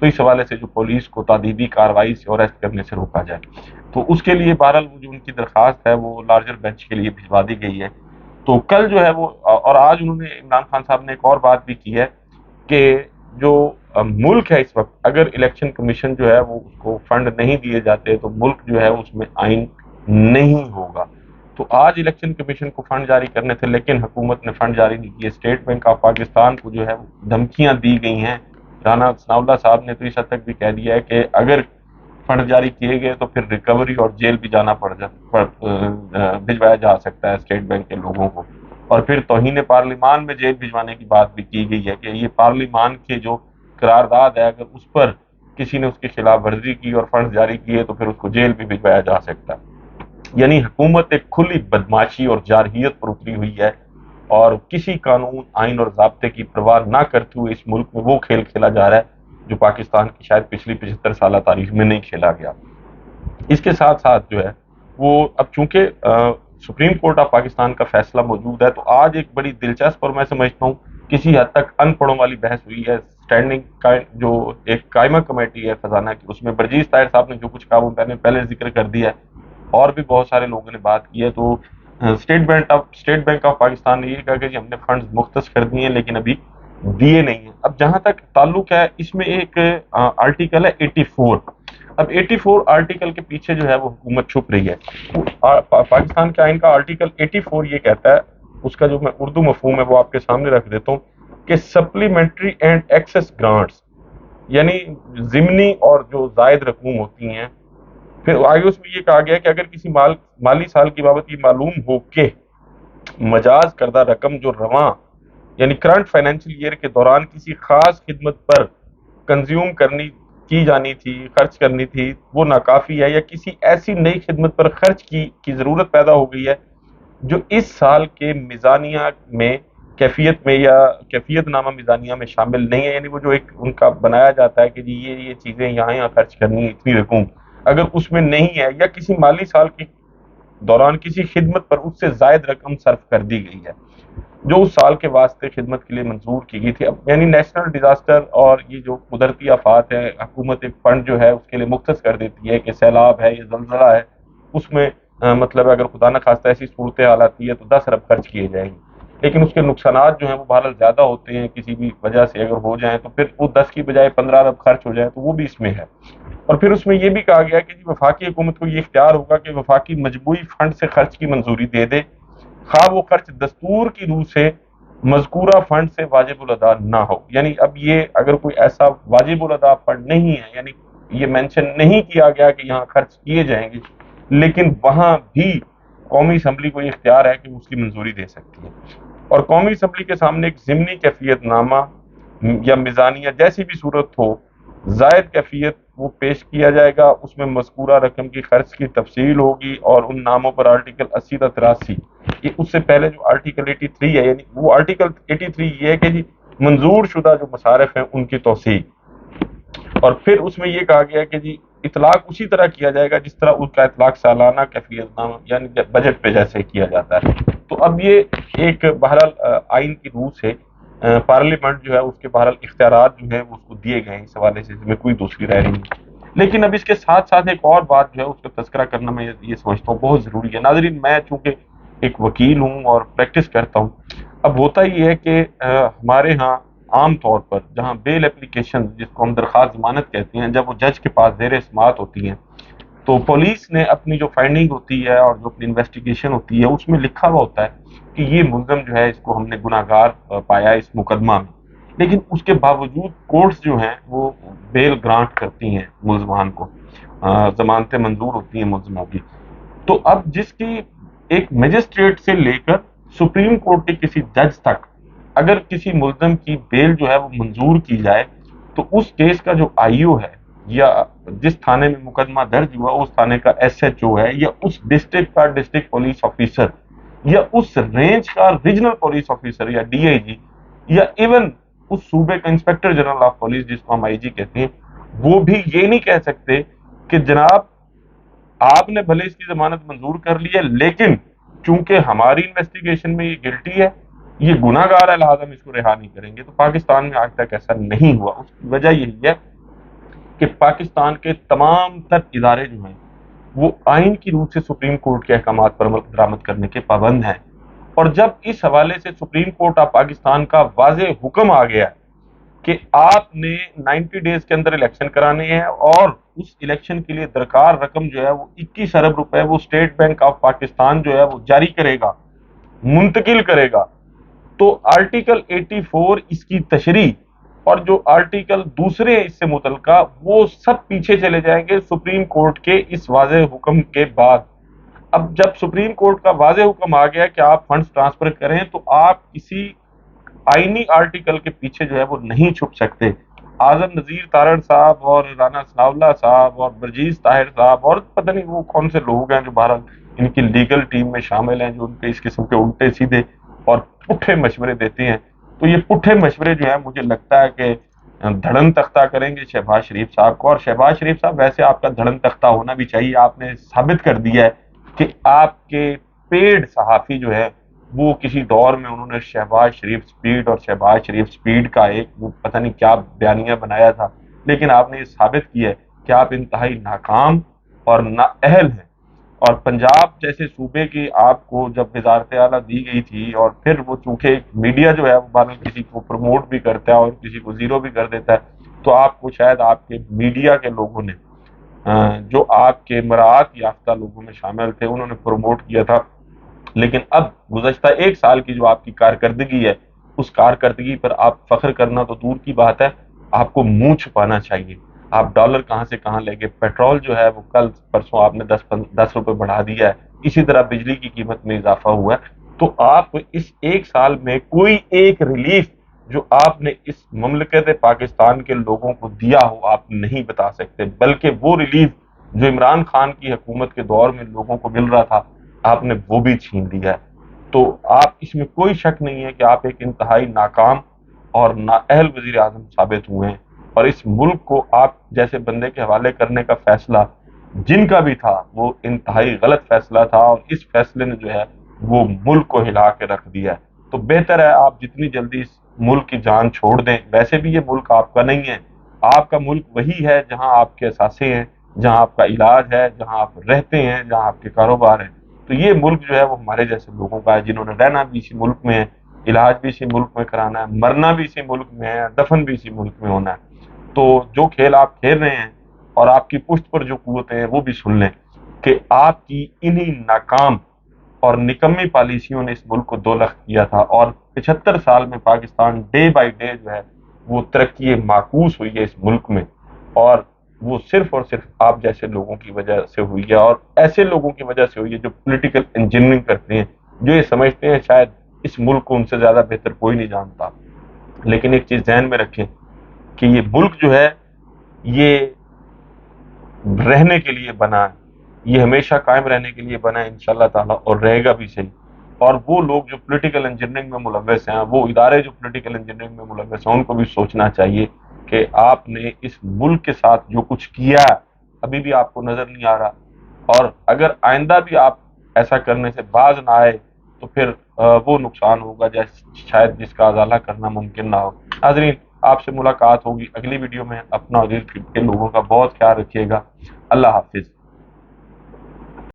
تو اس حوالے سے جو پولیس کو تادیبی کارروائی سے اریسٹ کرنے سے روکا جائے. تو اس کے لیے بہرحال وہ جو ان کی درخواست ہے وہ لارجر بینچ کے لیے بھجوا دی گئی ہے. تو کل جو ہے وہ اور آج انہوں نے عمران خان صاحب نے ایک اور بات بھی کی ہے کہ جو ملک ہے اس وقت، اگر الیکشن کمیشن جو ہے وہ اس کو فنڈ نہیں دیے جاتے تو ملک جو ہے اس میں آئین نہیں ہوگا. تو آج الیکشن کمیشن کو فنڈ جاری کرنے تھے لیکن حکومت نے فنڈ جاری نہیں کیے. اسٹیٹ بینک آف پاکستان کو جو ہے دھمکیاں دی گئی ہیں. رانا ثناء اللہ صاحب نے تو اس حد تک بھی کہہ دیا ہے کہ اگر فنڈ جاری کیے گئے تو پھر ریکوری اور جیل بھی جانا بھجوایا جا سکتا ہے اسٹیٹ بینک کے لوگوں کو. اور پھر توہین پارلیمان میں جیل بھجوانے کی بات بھی کی گئی ہے کہ یہ پارلیمان کے جو قرارداد ہے اگر اس پر کسی نے اس کی خلاف ورزی کی اور فنڈ جاری کیے تو پھر اس کو جیل بھی بھجوایا جا سکتا ہے. یعنی حکومت ایک کھلی بدماشی اور جارحیت پر اتری ہوئی ہے اور کسی قانون، آئین اور ضابطے کی پرواہ نہ کرتے ہوئے اس ملک میں وہ کھیل کھیلا جا رہا ہے جو پاکستان کی شاید پچھلی 75 سالہ تاریخ میں نہیں کھیلا گیا. اس کے ساتھ ساتھ جو ہے وہ اب چونکہ سپریم کورٹ آف پاکستان کا فیصلہ موجود ہے تو آج ایک بڑی دلچسپ اور میں سمجھتا ہوں کسی حد تک ان پڑھوں والی بحث ہوئی ہے. اسٹینڈنگ جو ایک قائمہ کمیٹی ہے خزانہ کی، اس میں برجیز طاہر صاحب نے جو کچھ کہا وہ میں نے پہلے ذکر کر دیا ہے اور بھی بہت سارے لوگوں نے بات کی ہے. تو اسٹیٹ بینک آف پاکستان نے یہ کہا کہ جی ہم نے فنڈز مختص کر دیے ہیں لیکن ابھی دیے نہیں ہیں. اب جہاں تک تعلق ہے اس میں ایک آرٹیکل ہے 84. اب 84 آرٹیکل کے پیچھے جو ہے وہ حکومت چھپ رہی ہے. پاکستان کے آئین کا آرٹیکل 84 یہ کہتا ہے، اس کا جو میں اردو مفہوم ہے وہ آپ کے سامنے رکھ دیتا ہوں کہ سپلیمنٹری اینڈ ایکسس گرانٹس، یعنی ضمنی اور جو زائد رقوم ہوتی ہیں. پھر آگے اس میں یہ کہا گیا کہ اگر کسی مالی سال کی بابت یہ معلوم ہو کہ مجاز کردہ رقم جو رواں یعنی کرنٹ فائنینشیل ایئر کے دوران کسی خاص خدمت پر کنزیوم کی جانی تھی، خرچ کرنی تھی، وہ ناکافی ہے یا کسی ایسی نئی خدمت پر خرچ کی ضرورت پیدا ہو گئی ہے جو اس سال کے میزانیہ میں کیفیت میں یا کیفیت نامہ میزانیہ میں شامل نہیں ہے، یعنی وہ جو ایک ان کا بنایا جاتا ہے کہ جی یہ چیزیں یہاں خرچ کرنی ہے اتنی رقم، اگر اس میں نہیں ہے یا کسی مالی سال کے دوران کسی خدمت پر اس سے زائد رقم صرف کر دی گئی ہے جو اس سال کے واسطے خدمت کے لیے منظور کی گئی تھی. اب یعنی نیشنل ڈیزاسٹر اور یہ جو قدرتی آفات ہے، حکومت ایک فنڈ جو ہے اس کے لیے مختص کر دیتی ہے کہ سیلاب ہے یا زلزلہ ہے، اس میں مطلب اگر خدا نہ خواستہ ایسی صورتحال آتی ہے تو 10 ارب خرچ کیے جائیں گے، لیکن اس کے نقصانات جو ہیں وہ بہرحال زیادہ ہوتے ہیں کسی بھی وجہ سے اگر ہو جائیں تو پھر وہ 10 کی بجائے 15 ارب خرچ ہو جائے تو وہ بھی اس میں ہے. اور پھر اس میں یہ بھی کہا گیا کہ جی وفاقی حکومت کو یہ اختیار ہوگا کہ وفاقی مجموعی فنڈ سے خرچ کی منظوری دے دے خواہ وہ خرچ دستور کی روح سے مذکورہ فنڈ سے واجب الادا نہ ہو. یعنی اب یہ اگر کوئی ایسا واجب الادا فنڈ نہیں ہے، یعنی یہ مینشن نہیں کیا گیا کہ یہاں خرچ کیے جائیں گے، لیکن وہاں بھی قومی اسمبلی کو یہ اختیار ہے کہ اس کی منظوری دے سکتی ہے. اور قومی اسمبلی کے سامنے ایک ضمنی کیفیت نامہ یا میزانیہ جیسی بھی صورت ہو، زائد کیفیت وہ پیش کیا جائے گا، اس میں مذکورہ رقم کی خرچ کی تفصیل ہوگی اور ان ناموں پر آرٹیکل 80 تا 83 یہ اس سے پہلے جو آرٹیکل 83 ہے، یعنی وہ آرٹیکل 83 یہ ہے کہ جی منظور شدہ جو مصارف ہیں ان کی توسیع. اور پھر اس میں یہ کہا گیا کہ جی اطلاق اسی طرح کیا جائے گا جس طرح اس کا اطلاق سالانہ کیفیت نامہ یعنی بجٹ پہ جیسے کیا جاتا ہے. تو اب یہ ایک بہرحال آئین کی روح سے پارلیمنٹ جو ہے اس کے بہرحال اختیارات جو ہیں وہ اس کو دیے گئے ہیں، اس حوالے سے اس میں کوئی دوسری رائے نہیں ہے. لیکن اب اس کے ساتھ ساتھ ایک اور بات جو ہے اس کا تذکرہ کرنا میں یہ سمجھتا ہوں بہت ضروری ہے. ناظرین، میں چونکہ ایک وکیل ہوں اور پریکٹس کرتا ہوں، اب ہوتا یہ ہے کہ ہمارے ہاں عام طور پر جہاں بیل اپلیکیشن جس کو ہم درخواست ضمانت کہتے ہیں جب وہ جج کے پاس زیر سماعت ہوتی ہیں تو پولیس نے اپنی جو فائنڈنگ ہوتی ہے اور جو اپنی انویسٹیگیشن ہوتی ہے اس میں لکھا ہوا ہوتا ہے کہ یہ ملزم جو ہے اس کو ہم نے گناہ گار پایا اس مقدمہ میں، لیکن اس کے باوجود کورٹس جو ہیں وہ بیل گرانٹ کرتی ہیں ملزمان کو، ضمانتیں منظور ہوتی ہیں ملزموں کی. تو اب جس کی ایک مجسٹریٹ سے لے کر سپریم کورٹ کے کسی جج تک اگر کسی ملزم کی بیل جو ہے وہ منظور کی جائے تو اس کیس کا جو آئی او ہے یا جس تھانے میں مقدمہ درج ہوا اس تھانے کا ایس ایچ او ہے یا اس ڈسٹرکٹ کا ڈسٹرکٹ پولیس آفیسر یا اس رینج کا ریجنل پولیس آفیسر یا ڈی آئی جی یا ایون اس صوبے کا انسپیکٹر جنرل آف پولیس جس کو ہم آئی جی کہتے ہیں، وہ بھی یہ نہیں کہہ سکتے کہ جناب آپ نے بھلے اس کی ضمانت منظور کر لی ہے لیکن چونکہ ہماری انویسٹیگیشن میں یہ گلٹی ہے، یہ گناہ گار ہے، لہٰذا ہم اس کو رہا نہیں کریں گے. تو پاکستان میں آج تک ایسا نہیں ہوا. اس کی وجہ یہی ہے کہ پاکستان کے تمام تر ادارے جو ہیں وہ آئین کی روح سے سپریم کورٹ کے احکامات پر عمل درآمد کرنے کے پابند ہیں، اور جب اس حوالے سے سپریم کورٹ آف پاکستان کا واضح حکم آ گیا کہ آپ نے 90 ڈیز کے اندر الیکشن کرانے ہیں اور اس الیکشن کے لیے درکار رقم جو ہے وہ 21 ارب روپے وہ اسٹیٹ بینک آف پاکستان جو ہے وہ جاری کرے گا، منتقل کرے گا، تو آرٹیکل 84 اس کی تشریح اور جو آرٹیکل دوسرے اس سے متعلقہ وہ سب پیچھے چلے جائیں گے سپریم کورٹ کے اس واضح حکم کے بعد۔ اب جب سپریم کورٹ کا واضح حکم آ گیا کہ آپ فنڈز ٹرانسفر کریں تو آپ کسی آئینی آرٹیکل کے پیچھے جو ہے وہ نہیں چھپ سکتے۔ اعظم نذیر تارڑ صاحب اور رانا ثناء اللہ صاحب اور برجیز طاہر صاحب اور پتہ نہیں وہ کون سے لوگ ہیں جو بہرحال ان کی لیگل ٹیم میں شامل ہیں، جو ان کے اس قسم کے الٹے سیدھے اور پٹھے مشورے دیتے ہیں، تو یہ پٹھے مشورے جو ہیں مجھے لگتا ہے کہ دھڑن تختہ کریں گے شہباز شریف صاحب کو۔ اور شہباز شریف صاحب ویسے آپ کا دھڑن تختہ ہونا بھی چاہیے، آپ نے ثابت کر دیا ہے کہ آپ کے پیڈ صحافی جو ہے وہ کسی دور میں انہوں نے شہباز شریف سپیڈ اور شہباز شریف سپیڈ کا ایک وہ پتہ نہیں کیا بیانیہ بنایا تھا، لیکن آپ نے یہ ثابت کیا ہے کہ آپ انتہائی ناکام اور نااہل ہیں۔ اور پنجاب جیسے صوبے کی آپ کو جب وزارت اعلیٰ دی گئی تھی، اور پھر وہ چونکہ میڈیا جو ہے وہ بہرحال کسی کو پروموٹ بھی کرتا ہے اور کسی کو زیرو بھی کر دیتا ہے، تو آپ کو شاید آپ کے میڈیا کے لوگوں نے جو آپ کے مراعات یافتہ لوگوں میں شامل تھے انہوں نے پروموٹ کیا تھا، لیکن اب گزشتہ ایک سال کی جو آپ کی کارکردگی ہے اس کارکردگی پر آپ فخر کرنا تو دور کی بات ہے، آپ کو منہ چھپانا چاہیے۔ آپ ڈالر کہاں سے کہاں لے گئے، پیٹرول جو ہے وہ کل پرسوں آپ نے 10 روپے بڑھا دیا ہے، اسی طرح بجلی کی قیمت میں اضافہ ہوا ہے، تو آپ اس ایک سال میں کوئی ایک ریلیف جو آپ نے اس مملکت پاکستان کے لوگوں کو دیا ہو آپ نہیں بتا سکتے، بلکہ وہ ریلیف جو عمران خان کی حکومت کے دور میں لوگوں کو مل رہا تھا آپ نے وہ بھی چھین لیا ہے۔ تو آپ اس میں کوئی شک نہیں ہے کہ آپ ایک انتہائی ناکام اور نااہل وزیر اعظم ثابت ہوئے ہیں، اور اس ملک کو آپ جیسے بندے کے حوالے کرنے کا فیصلہ جن کا بھی تھا وہ انتہائی غلط فیصلہ تھا، اور اس فیصلے نے جو ہے وہ ملک کو ہلا کے رکھ دیا ہے۔ تو بہتر ہے آپ جتنی جلدی اس ملک کی جان چھوڑ دیں، ویسے بھی یہ ملک آپ کا نہیں ہے، آپ کا ملک وہی ہے جہاں آپ کے اثاثے ہیں، جہاں آپ کا علاج ہے، جہاں آپ رہتے ہیں، جہاں آپ کے کاروبار ہیں۔ تو یہ ملک جو ہے وہ ہمارے جیسے لوگوں کا ہے جنہوں نے رہنا بھی اسی ملک میں ہے، علاج بھی اسی ملک میں کرانا ہے، مرنا بھی اسی ملک میں ہے، دفن بھی اسی ملک میں ہونا ہے۔ تو جو کھیل آپ کھیل رہے ہیں اور آپ کی پشت پر جو قوتیں ہیں وہ بھی سن لیں کہ آپ کی انہی ناکام اور نکمی پالیسیوں نے اس ملک کو دولخت کیا تھا، اور 75 سال میں پاکستان ڈے بائی ڈے جو ہے وہ ترقی معکوس ہوئی ہے اس ملک میں، اور وہ صرف اور صرف آپ جیسے لوگوں کی وجہ سے ہوئی ہے، اور ایسے لوگوں کی وجہ سے ہوئی ہے جو پولیٹیکل انجینئرنگ کرتے ہیں، جو یہ سمجھتے ہیں شاید اس ملک کو ان سے زیادہ بہتر کوئی نہیں جانتا۔ لیکن ایک چیز ذہن میں رکھیں کہ یہ ملک جو ہے یہ رہنے کے لیے بنا ہے، یہ ہمیشہ قائم رہنے کے لیے بنا ہے انشاءاللہ تعالیٰ، اور رہے گا بھی صحیح۔ اور وہ لوگ جو پولیٹیکل انجینئرنگ میں ملوث ہیں، وہ ادارے جو پولیٹیکل انجینئرنگ میں ملوث ہیں، ان کو بھی سوچنا چاہیے کہ آپ نے اس ملک کے ساتھ جو کچھ کیا ابھی بھی آپ کو نظر نہیں آ رہا، اور اگر آئندہ بھی آپ ایسا کرنے سے باز نہ آئے تو پھر وہ نقصان ہوگا شاید جس کا ازالہ کرنا ممکن نہ ہو۔ ناظرین، آپ سے ملاقات ہوگی اگلی ویڈیو میں، اپنا اور کے لوگوں کا بہت خیال رکھیے گا۔ اللہ حافظ۔